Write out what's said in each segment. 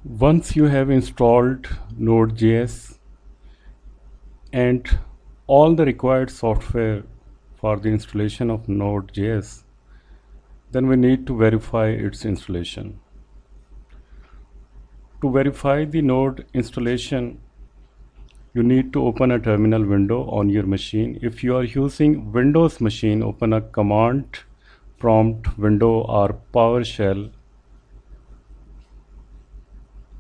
Once you have installed Node.js and all the required software for the installation of Node.js, then we need to verify its installation. To verify the Node installation, you need to open a terminal window on your machine. If you are using Windows machine, open a command prompt window or PowerShell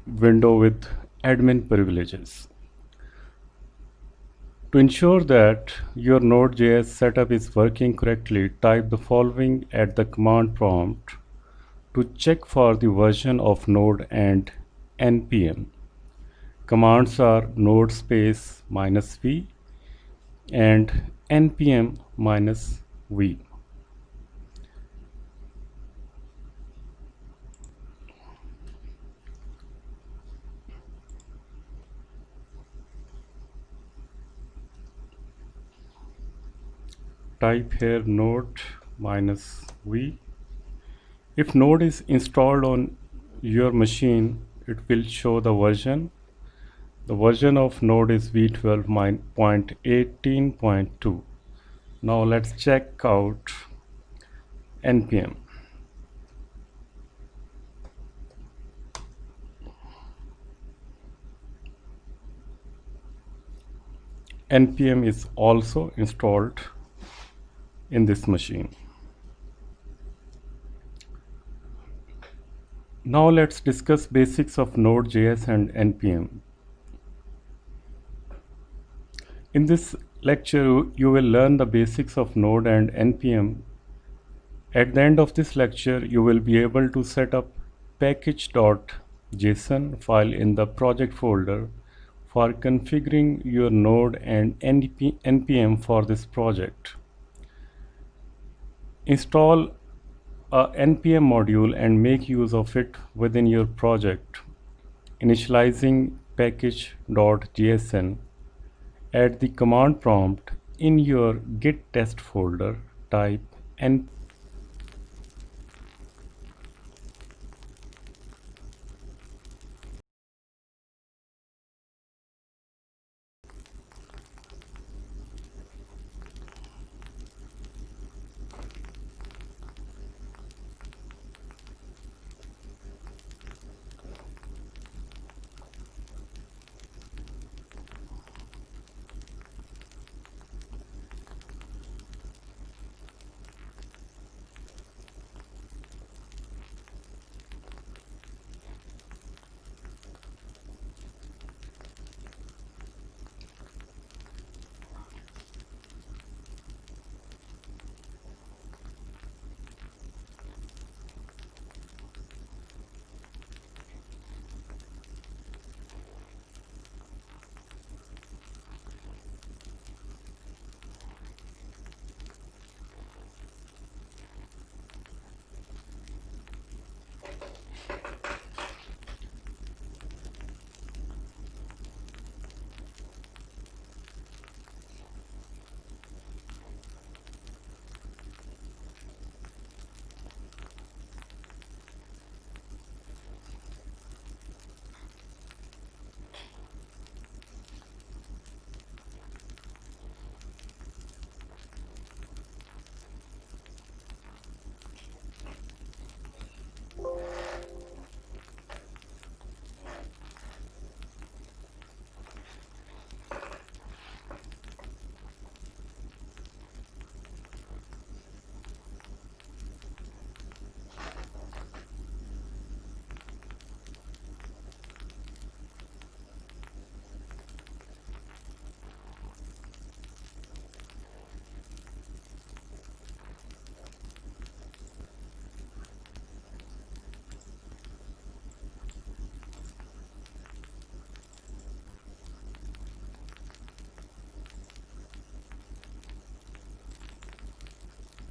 window with admin privileges. To ensure that your Node.js setup is working correctly, type the following at the command prompt to check for the version of Node and npm. Commands are node space -v and npm -v. Type here node -v. If Node is installed on your machine, it will show the version. The version of Node is v12.18.2. Now let's check out npm. npm is also installed in this machine. Now let's discuss basics of Node.js and npm. In this lecture, you will learn the basics of Node and npm. At the end of this lecture, you will be able to set up package.json file in the project folder for configuring your Node and npm for this project. Install a npm module and make use of it within your project. Initializing package.json at the command prompt in your git test folder, type npm.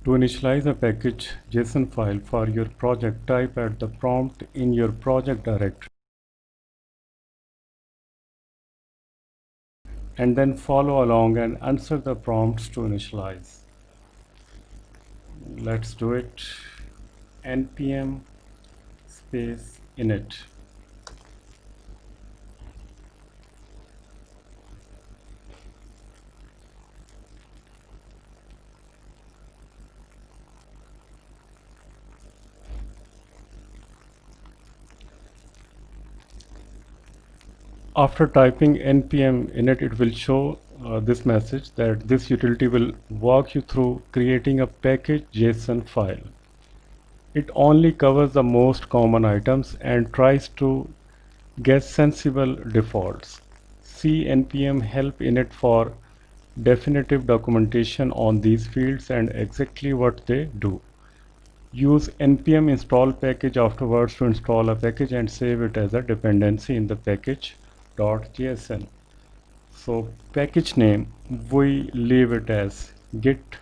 To initialize a package JSON file for your project, type at the prompt in your project directory and then follow along and answer the prompts to initialize. Let's do it. npm space init. After typing npm in it, it will show this message that this utility will walk you through creating a package JSON file. It only covers the most common items and tries to guess sensible defaults. See npm help init for definitive documentation on these fields and exactly what they do. Use npm install package afterwards to install a package and save it as a dependency in the package.jsn. So package name, we leave it as git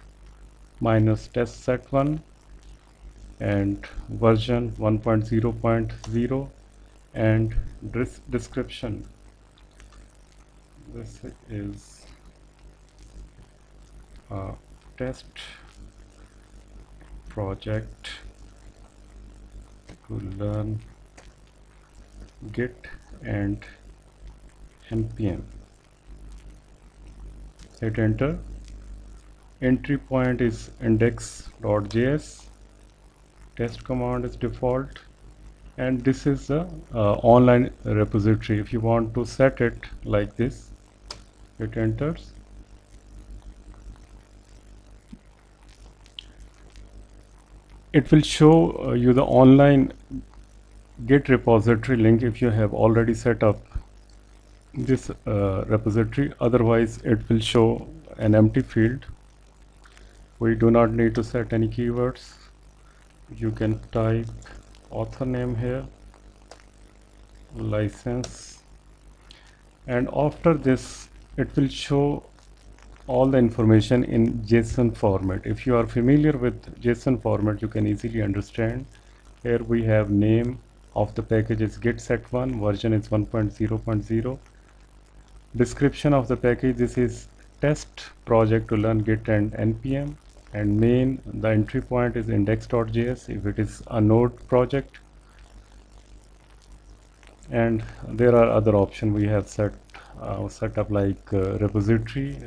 minus test set1 and version 1.0.0 and description. This is a test project to learn git and npm. Hit enter. Entry point is index.js. Test command is default, and this is the online repository. If you want to set it like this, hit enters. It will show you the online Git repository link if you have already set up this repository. Otherwise, it will show an empty field. We do not need to set any keywords. You can type author name here, license, and after this it will show all the information in JSON format. If you are familiar with JSON format, you can easily understand. Here we have name of the package is git set1, version is 1.0.0. Description of the package, this is test project to learn git and npm, and main, the entry point is index.js if it is a node project, and there are other options we have set up like repository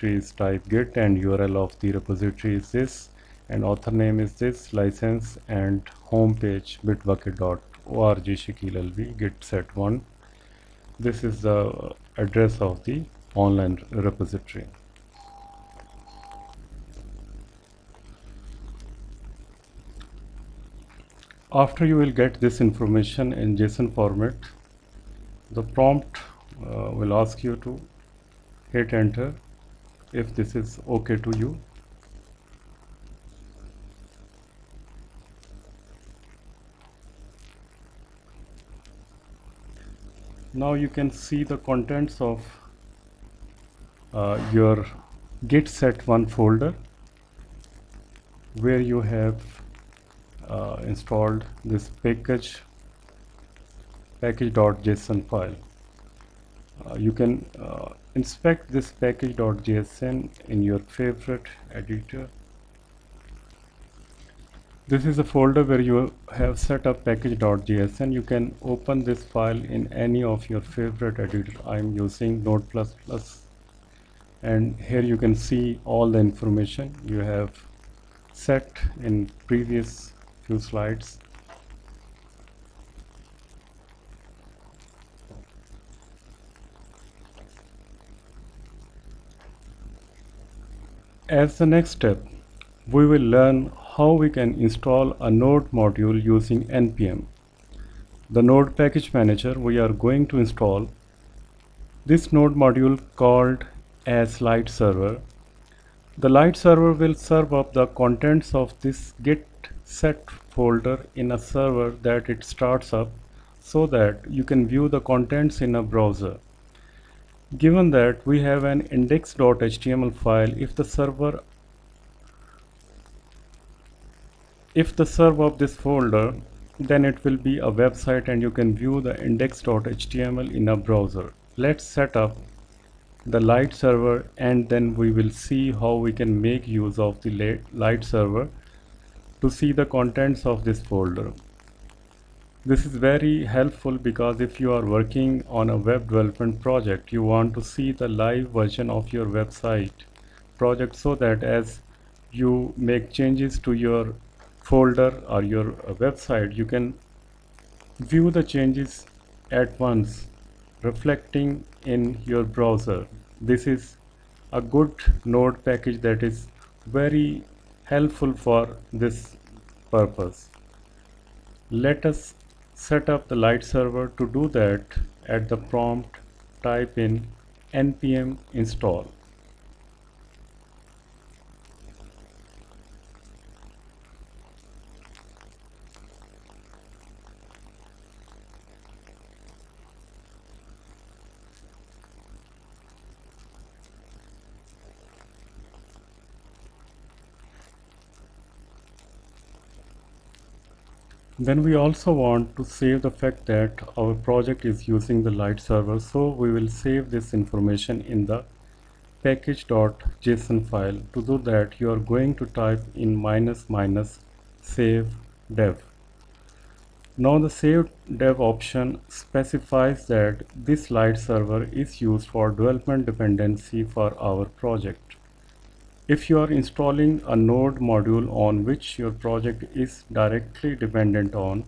is type git and URL of the repository is this, and author name is this, license, and home page bitbucket.org Shakil LV git set1. This is the address of the online repository. After you will get this information in JSON format, the prompt will ask you to hit enter if this is okay to you. Now you can see the contents of your git set1 folder, where you have installed this package.json file. You can inspect this package.json in your favorite editor. This is a folder where you have set up package.json. You can open this file in any of your favorite editor. I am using Node++, and here you can see all the information you have set in previous few slides. As the next step, we will learn how we can install a Node module using npm. The Node package manager, we are going to install this Node module called as Light Server. The Light Server will serve up the contents of this git set folder in a server that it starts up, so that you can view the contents in a browser. Given that we have an index.html file, if the server of this folder, then it will be a website and you can view the index.html in a browser. Let's set up the Light Server, and then we will see how we can make use of the Light Server to see the contents of this folder. This is very helpful because if you are working on a web development project, you want to see the live version of your website project, so that as you make changes to your folder or your website, you can view the changes at once reflecting in your browser. This is a good node package that is very helpful for this purpose. Let us set up the light server. To do that, at the prompt type in npm install. Then we also want to save the fact that our project is using the light server, so we will save this information in the package.json file. To do that, you are going to type in minus minus save dev. Now the save dev option specifies that this light server is used for development dependency for our project. If you are installing a node module on which your project is directly dependent on,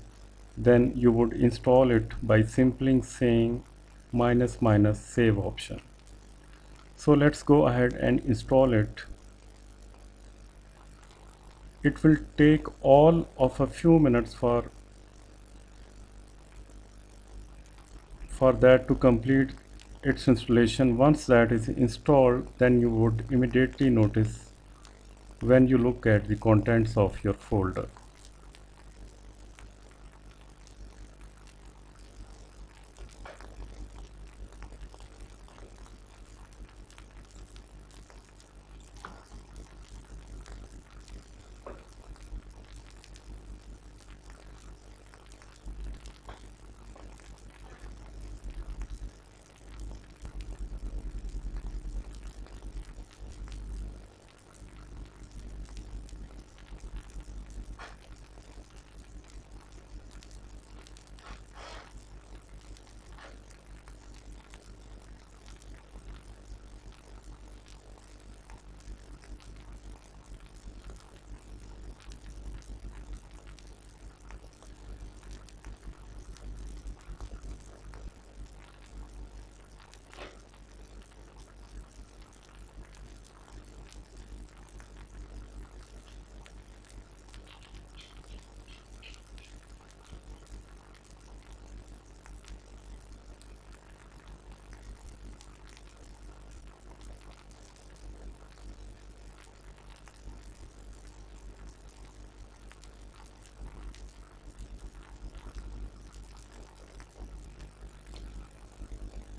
then you would install it by simply saying minus minus save option. So let's go ahead and install it. It will take all of a few minutes for that to complete its installation. Once that is installed, then you would immediately notice when you look at the contents of your folder.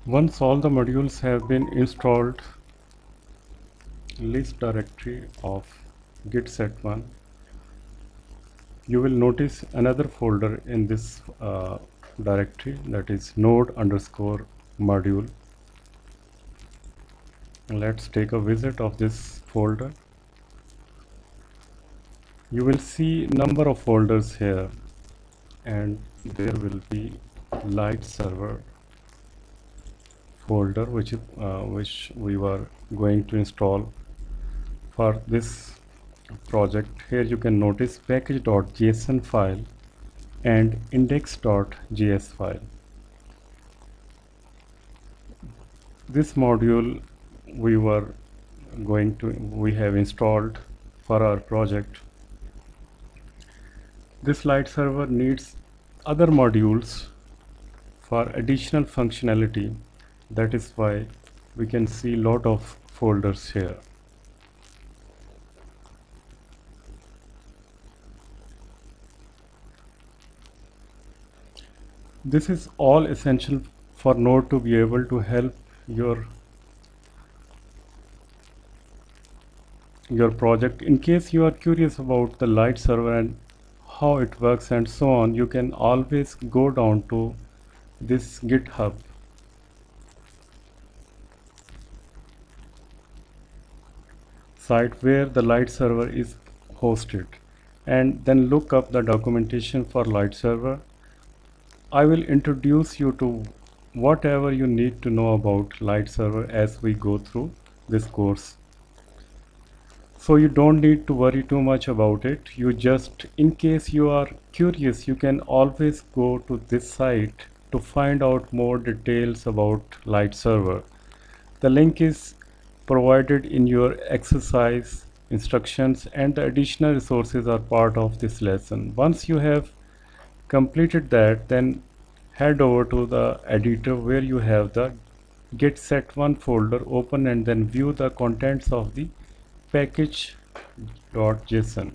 Once all the modules have been installed, list directory of git set1, you will notice another folder in this directory, that is node underscore module. Let's take a visit of this folder. You will see number of folders here, and there will be light server folder which we were going to install for this project. Here you can notice package.json file and index.js file. This module we have installed for our project. This light server needs other modules for additional functionality. That is why we can see lot of folders here. This is all essential for Node to be able to help your project. In case you are curious about the light server and how it works and so on, you can always go down to this GitHub site where the light server is hosted, and then look up the documentation for light server. I will introduce you to whatever you need to know about light server as we go through this course. So you don't need to worry too much about it. You just, in case you are curious, you can always go to this site, to find out more details about Light Server. The link is provided in your exercise instructions, and the additional resources are part of this lesson. Once you have completed that, then head over to the editor where you have the get set one folder open, and then view the contents of the package.json.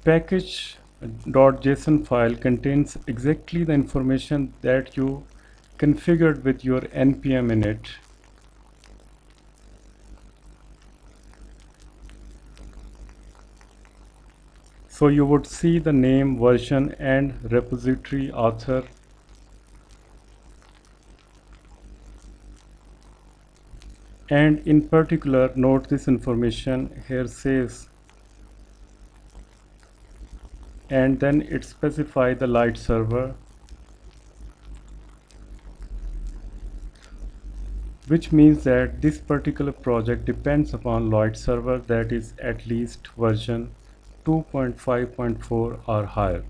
Package.json file contains exactly the information that you configured with your npm init. So you would see the name, version, and repository author. And in particular, note this information here says, and then it specifies the Light server, which means that this particular project depends upon Light server that is at least version 2.5.4 or higher.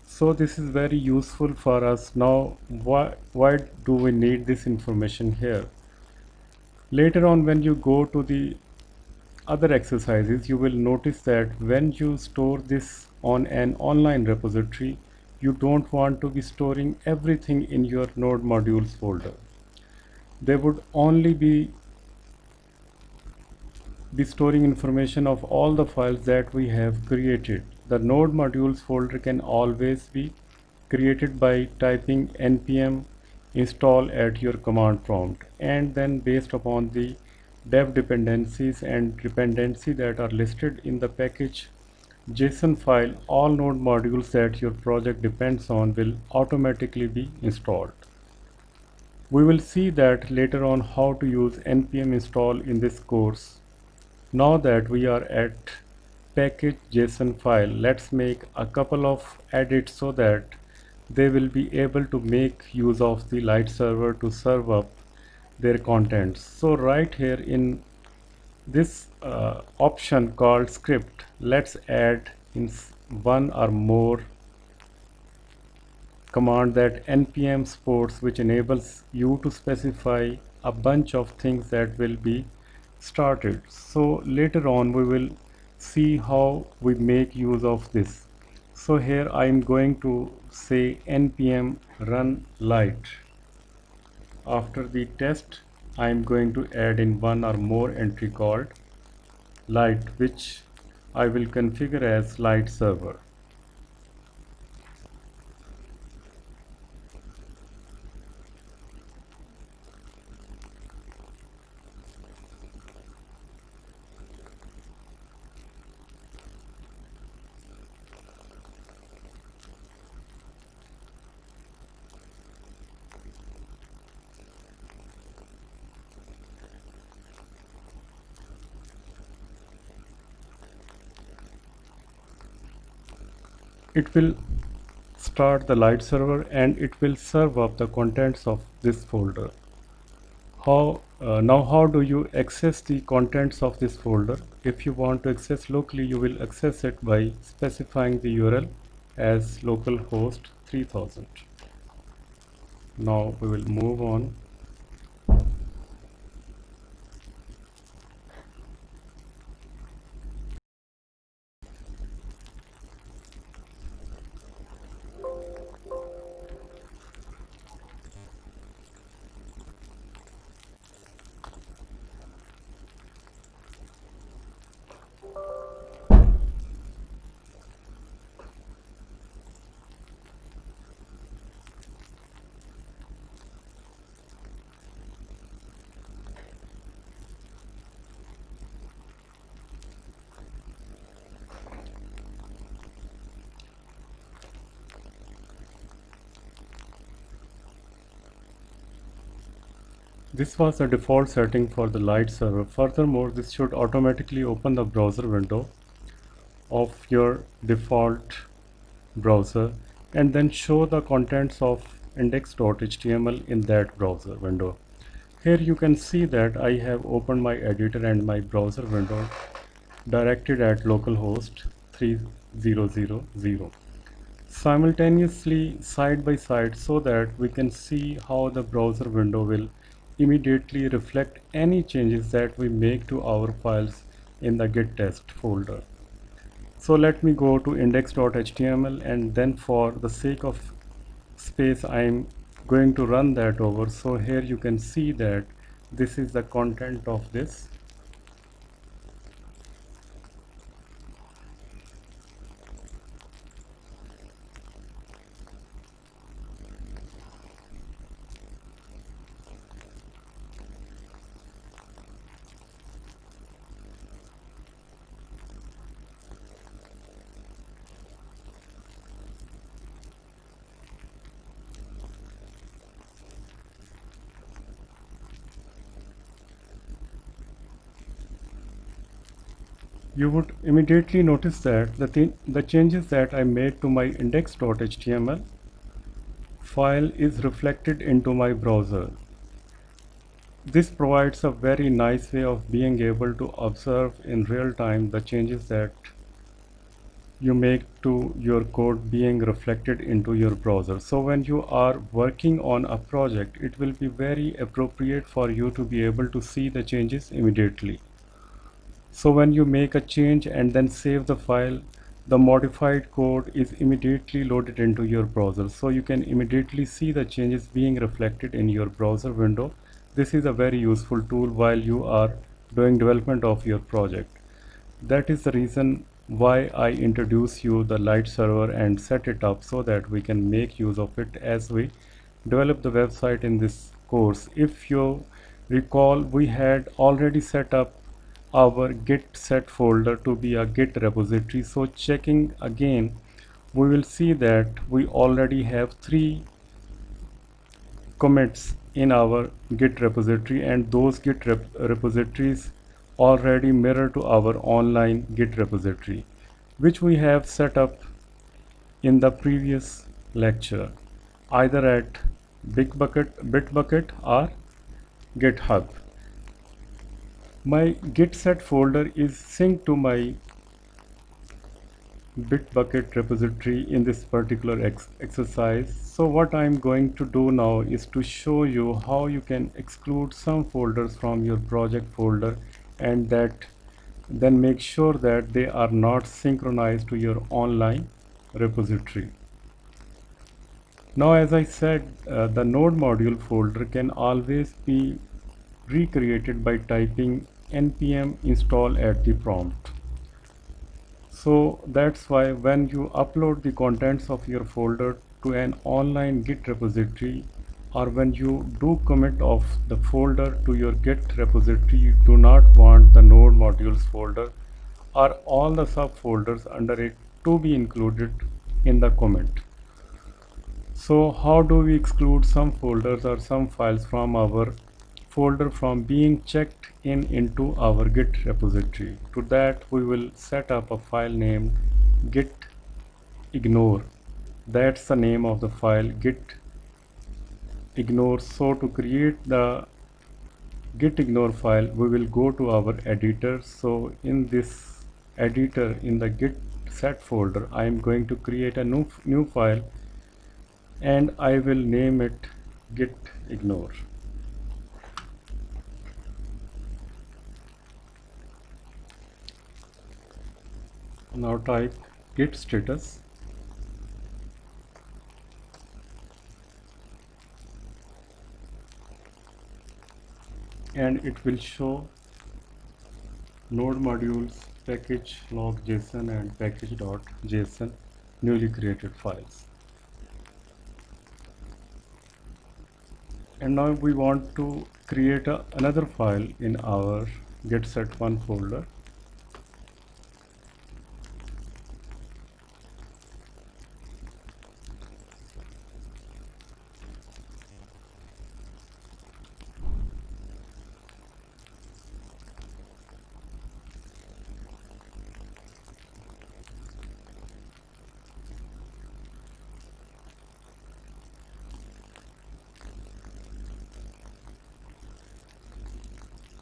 So this is very useful for us. Now why do we need this information here? Later on, when you go to the other exercises, you will notice that when you store this on an online repository, you don't want to be storing everything in your node modules folder. They would only be storing information of all the files that we have created. The node modules folder can always be created by typing npm install at your command prompt, and then based upon the dev dependencies and dependency that are listed in the package JSON file, all node modules that your project depends on will automatically be installed. We will see that later on how to use npm install in this course. Now that we are at package JSON file, let's make a couple of edits so that they will be able to make use of the Light server to serve up their contents. So right here in this option called script, let's add in one or more command that npm supports, which enables you to specify a bunch of things that will be started. So later on we will see how we make use of this. So here I am going to say npm run light. After the test, I am going to add in one or more entry called light, which I will configure as Light server. It will start the Light server and it will serve up the contents of this folder. Now how do you access the contents of this folder? If you want to access locally, you will access it by specifying the URL as localhost 3000. Now we will move on. This was the default setting for the Light server. Furthermore, this should automatically open the browser window of your default browser and then show the contents of index.html in that browser window. Here you can see that I have opened my editor and my browser window directed at localhost 3000 simultaneously side by side so that we can see how the browser window will immediately reflect any changes that we make to our files in the git test folder. So let me go to index.html, and then for the sake of space I'm going to run that over. So here you can see that this is the content of this. You would immediately notice that the changes that I made to my index.html file is reflected into my browser. This provides a very nice way of being able to observe in real time the changes that you make to your code being reflected into your browser. So when you are working on a project, it will be very appropriate for you to be able to see the changes immediately. So when you make a change and then save the file, the modified code is immediately loaded into your browser. So you can immediately see the changes being reflected in your browser window. This is a very useful tool while you are doing development of your project. That is the reason why I introduce you the Light server and set it up so that we can make use of it as we develop the website in this course. If you recall, we had already set up our git set folder to be a git repository. So checking again, we will see that we already have 3 commits in our git repository, and those git repositories already mirror to our online git repository, which we have set up in the previous lecture either at Bitbucket or GitHub. My git set folder is synced to my Bitbucket repository in this particular exercise. So what I'm going to do now is to show you how you can exclude some folders from your project folder, and that then make sure that they are not synchronized to your online repository. Now, as I said, the node module folder can always be recreated by typing npm install at the prompt. So that's why when you upload the contents of your folder to an online Git repository, or when you do commit of the folder to your Git repository, you do not want the node modules folder or all the subfolders under it to be included in the commit. So how do we exclude some folders or some files from our folder from being checked in into our Git repository? To that, we will set up a file named git ignore. That's the name of the file, git ignore. So to create the git ignore file, we will go to our editor. So in this editor, in the git set folder, I am going to create a new file, and I will name it git ignore. Now type git status, and it will show node modules package log.json and package.json newly created files. And now we want to create another file in our git set one folder.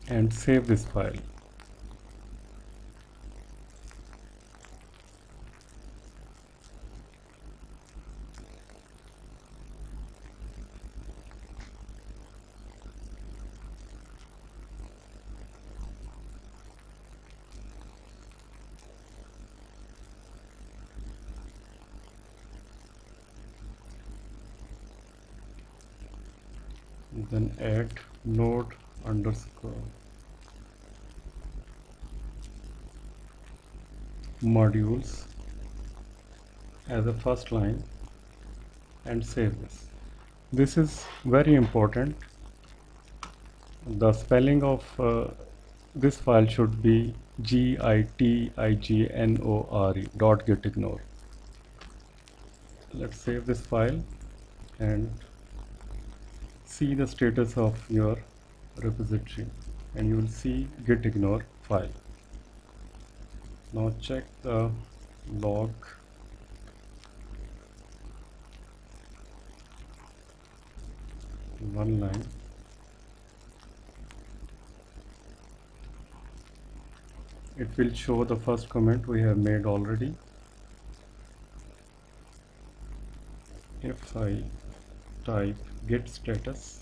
and save this file. Then add node underscore modules as a first line and save this. This is very important. The spelling of this file should be gitignore dot gitignore. Let's save this file and see the status of your repository, and you will see gitignore file. Now check the log. One line. It will show the first comment we have made already. If I type git status,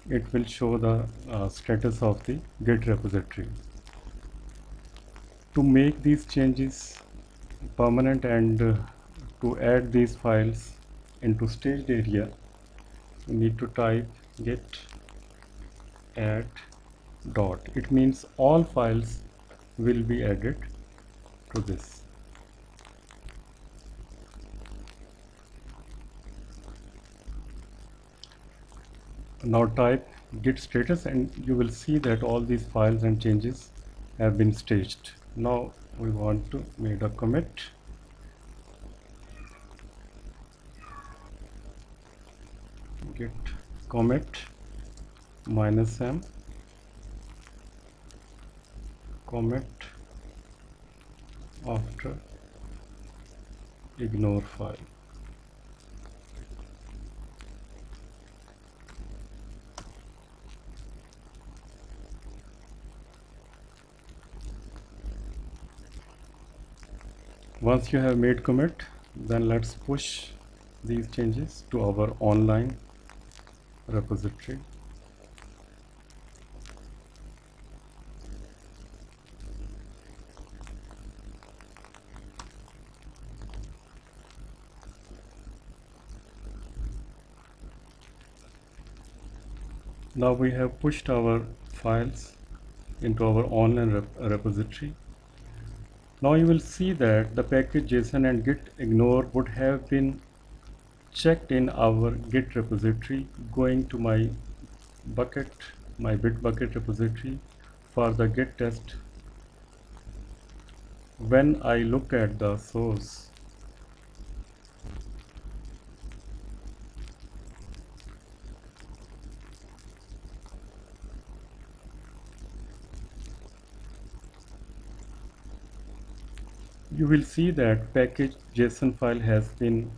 it will show the status of the git repository. To make these changes permanent and to add these files into staged area, you need to type git add dot. It means all files will be added to this. Now type git status and you will see that all these files and changes have been staged. Now we want to make a commit. Git commit -m commit after ignore file. Once you have made commit, then let's push these changes to our online repository. Now we have pushed our files into our online repository. Now you will see that the package JSON and git ignore would have been checked in our git repository, going to my bucket, my Bitbucket repository for the git test. When I look at the source, you will see that package JSON file has been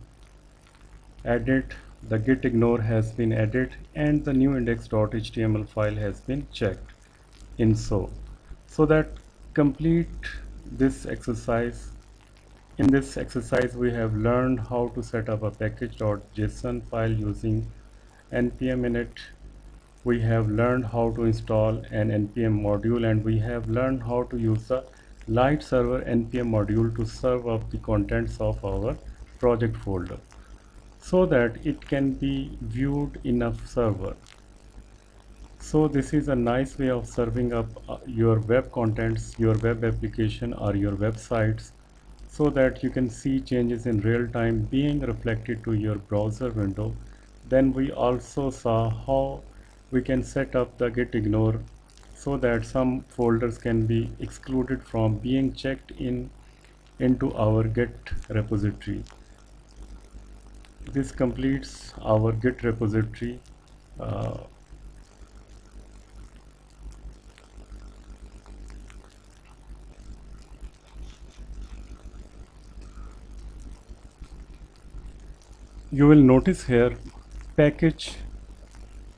added, the git ignore has been added, and the new index.html file has been checked in so that complete this exercise. In this exercise we have learned how to set up a package.json file using npm init. We have learned how to install an npm module, and we have learned how to use the light server npm module to serve up the contents of our project folder so that it can be viewed in a server. So this is a nice way of serving up your web contents, your web application or your websites, so that you can see changes in real time being reflected to your browser window. Then we also saw how we can set up the git ignore so that some folders can be excluded from being checked into our git repository. This completes our git repository. You will notice here package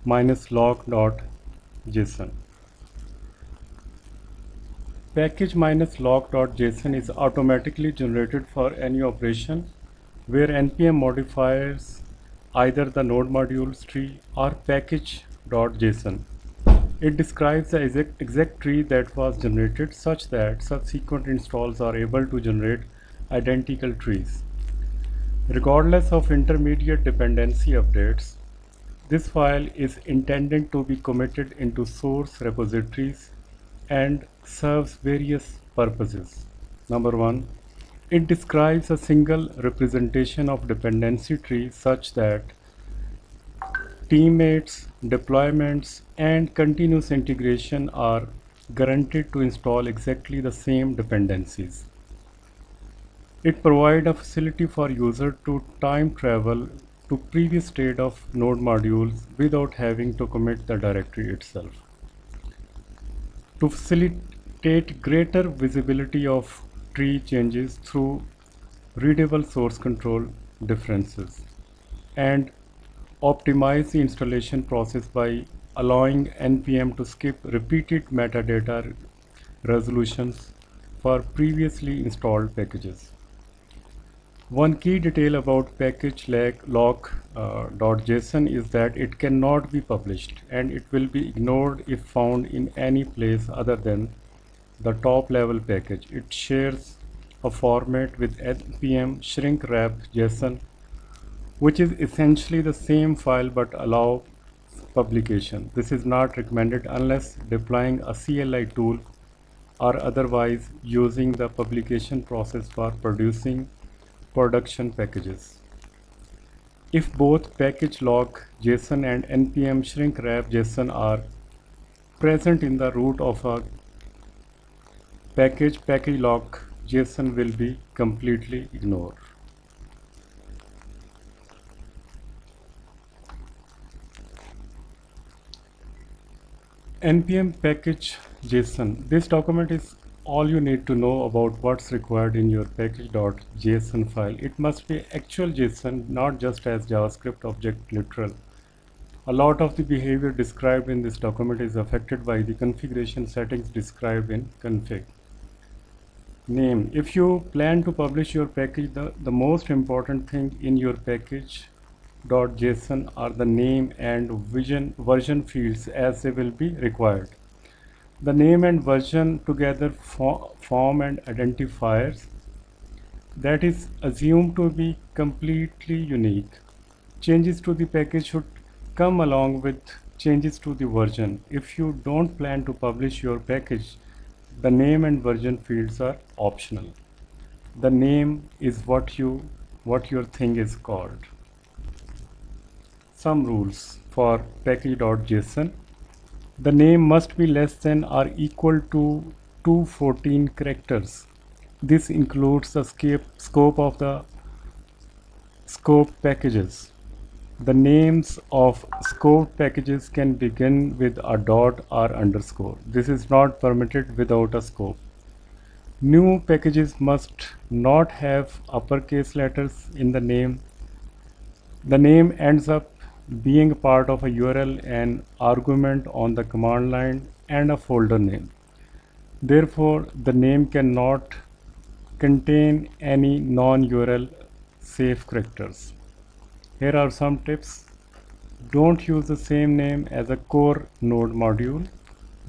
minus log.json. Package minus log.json is automatically generated for any operation where npm modifies either the node modules tree or package.json. It describes the exact tree that was generated such that subsequent installs are able to generate identical trees. Regardless of intermediate dependency updates, this file is intended to be committed into source repositories and serves various purposes. Number one, it describes a single representation of dependency tree such that teammates, deployments, and continuous integration are guaranteed to install exactly the same dependencies. It provides a facility for user to time travel to previous state of node modules without having to commit the directory itself. To facilitate greater visibility of tree changes through readable source control differences, and optimize the installation process by allowing npm to skip repeated metadata resolutions for previously installed packages. One key detail about package log.json is that it cannot be published and it will be ignored if found in any place other than the top level package. It shares a format with npm shrink wrap JSON, which is essentially the same file but allows publication. This is not recommended unless deploying a CLI tool or otherwise using the publication process for producing production packages. If both package log JSON and npm shrink wrap JSON are present in the root of a package, package log JSON will be completely ignored. npm package JSON. This document is all you need to know about what's required in your package.json file. It must be actual JSON, not just as JavaScript object literal. A lot of the behavior described in this document is affected by the configuration settings described in config. Name. If you plan to publish your package, the most important thing in your package.json are the name and version fields, as they will be required. The name and version together form an identifiers that is assumed to be completely unique. Changes to the package should come along with changes to the version. If you don't plan to publish your package, the name and version fields are optional. The name is what your thing is called. Some rules for package.json. The name must be less than or equal to 214 characters. This includes the scope of the scope packages. The names of scope packages can begin with a dot or underscore. This is not permitted without a scope. New packages must not have uppercase letters in the name. The name ends up being part of a URL, an argument on the command line, and a folder name. Therefore, the name cannot contain any non-URL safe characters. Here are some tips. Don't use the same name as a core node module.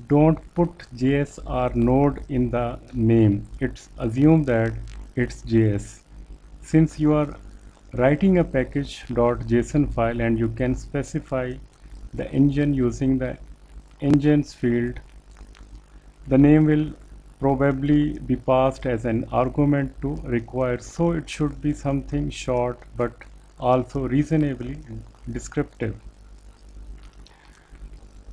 Don't put JS or node in the name. It's assumed that it's JS. Since you are writing a package.json file and you can specify the engine using the engines field, the name will probably be passed as an argument to require, so it should be something short but also reasonably descriptive.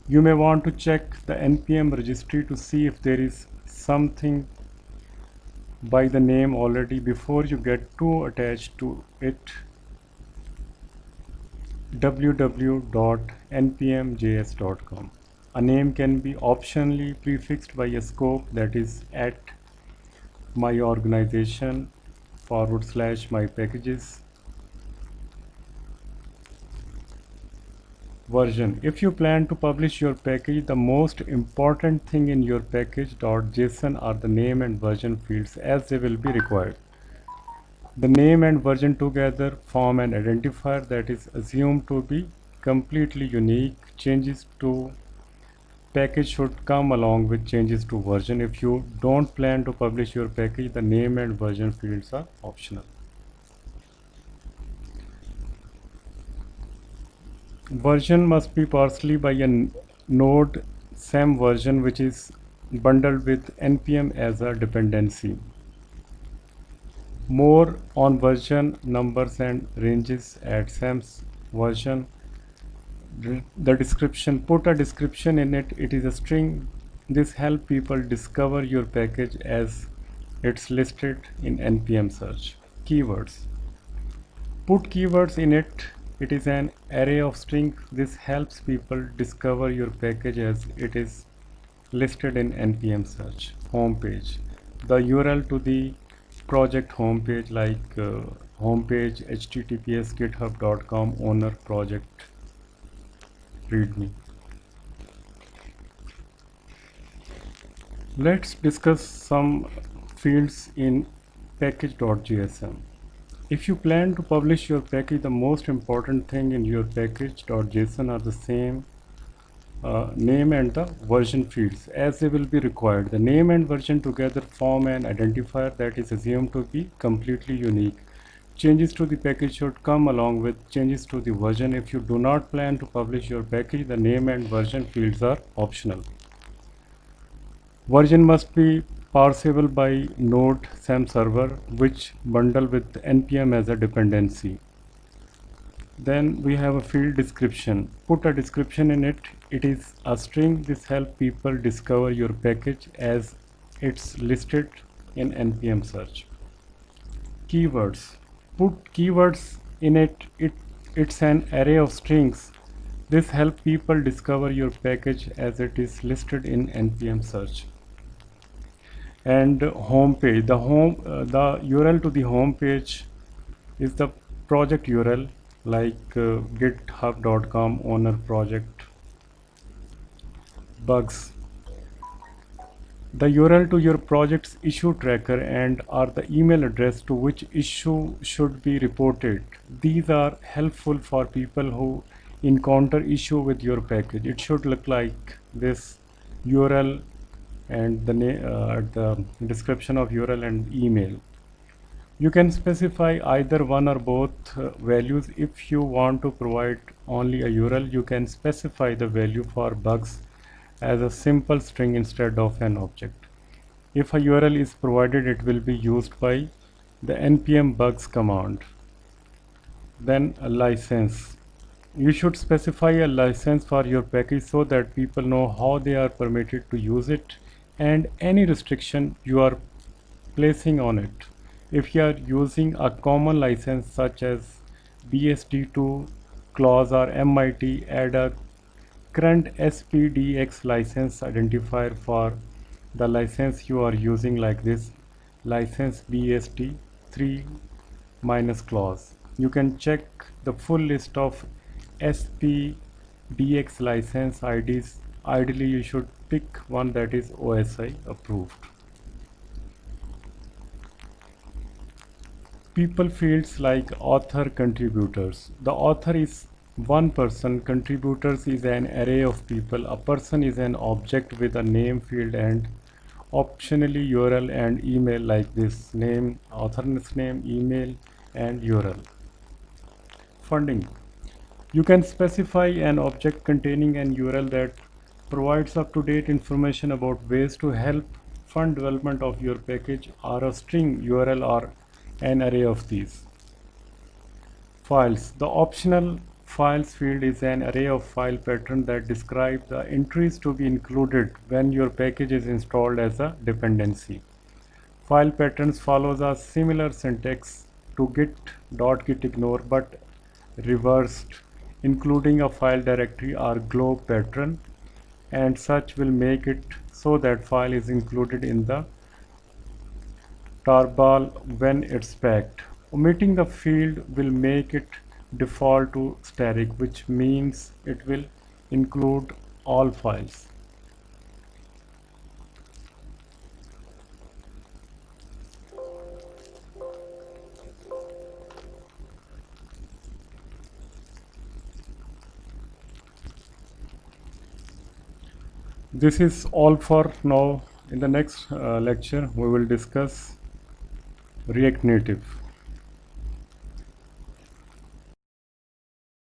You may want to check the npm registry to see if there is something by the name already before you get too attached to it. www.npmjs.com. A name can be optionally prefixed by a scope, that is at my organization / my packages. Version. If you plan to publish your package, the most important thing in your package.json are the name and version fields as they will be required. The name and version together form an identifier that is assumed to be completely unique. Changes to package should come along with changes to version. If you don't plan to publish your package, the name and version fields are optional. Version must be partially by a node SAM version which is bundled with npm as a dependency. More on version numbers and ranges at SAM's version. The description, put a description in it. It is a string. This help people discover your package as it's listed in npm search. Keywords. Put keywords in it. It is an array of strings. This helps people discover your package as it is listed in npm search. Homepage. The URL to the project homepage like homepage https github.com owner project readme. Let's discuss some fields in package.json. If you plan to publish your package, the most important thing in your package.json are the same name and the version fields as they will be required. The name and version together form an identifier that is assumed to be completely unique. Changes to the package should come along with changes to the version. If you do not plan to publish your package, the name and version fields are optional. Version must be parsable by node SAM server which bundle with npm as a dependency. Then we have a field description. Put a description in it. It is a string. This helps people discover your package as it's listed in npm search. Keywords. Put keywords in it. It's an array of strings. This helps people discover your package as it is listed in npm search. And home page. The URL to the home page is the project URL like github.com owner project. Bugs. The URL to your project's issue tracker and are the email address to which issue should be reported. These are helpful for people who encounter issue with your package. It should look like this URL and the description of URL and email. You can specify either one or both values. If you want to provide only a URL, you can specify the value for bugs as a simple string instead of an object. If a URL is provided, it will be used by the npm bugs command. Then a license. You should specify a license for your package so that people know how they are permitted to use it and any restriction you are placing on it. If you are using a common license such as BSD2 clause or MIT, add a current SPDX license identifier for the license you are using like this license BSD3 minus clause. You can check the full list of SPDX license IDs. Ideally, you should pick one that is OSI approved. People fields like author contributors. The author is one person, contributors is an array of people. A person is an object with a name field and optionally URL and email like this name, author's name, email and URL. Funding. You can specify an object containing an URL that provides up-to-date information about ways to help fund development of your package or a string URL or an array of these. Files. The optional files field is an array of file pattern that describe the entries to be included when your package is installed as a dependency. File patterns follows a similar syntax to git.gitignore but reversed, including a file directory or globe pattern, and such will make it so that file is included in the tarball when it's packed. Omitting the field will make it default to static, which means it will include all files. This is all for now. In the next lecture, we will discuss React Native.